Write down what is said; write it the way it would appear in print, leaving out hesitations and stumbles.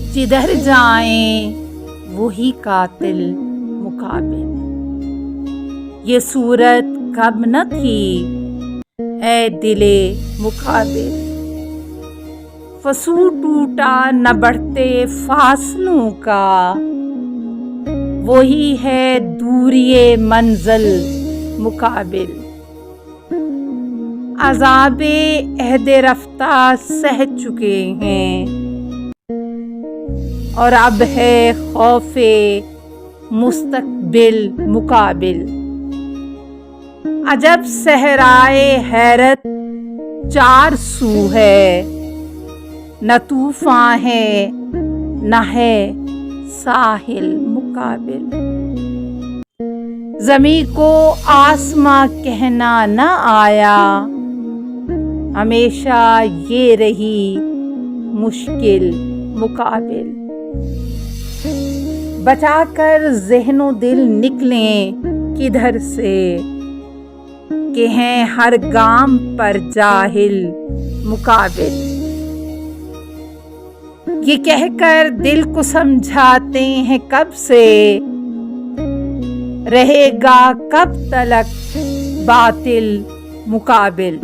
जिधर जाएं वही कातिल मुकाबिल। ये सूरत कब न थी ऐ दिले मुकाबिल। फसू टूटा न बढ़ते फासलों का, वही है दूरिये मंजिल मुकाबिल। अज़ाबे अहदे रफ्ता सह चुके हैं और अब है खौफे मुस्तकबिल मुकाबिल। अजब सहराए हैरत चार सू है, न तूफान है न है साहिल मुकाबिल। ज़मीं को आसमां कहना न आया, हमेशा ये रही मुश्किल मुकाबिल। बचाकर ज़हनो दिल निकलें किधर से, कि हैं हर गाम पर जाहिल मुकाबिल। ये कहकर दिल को समझाते हैं कब से, रहेगा कब तलक बातिल मुकाबिल।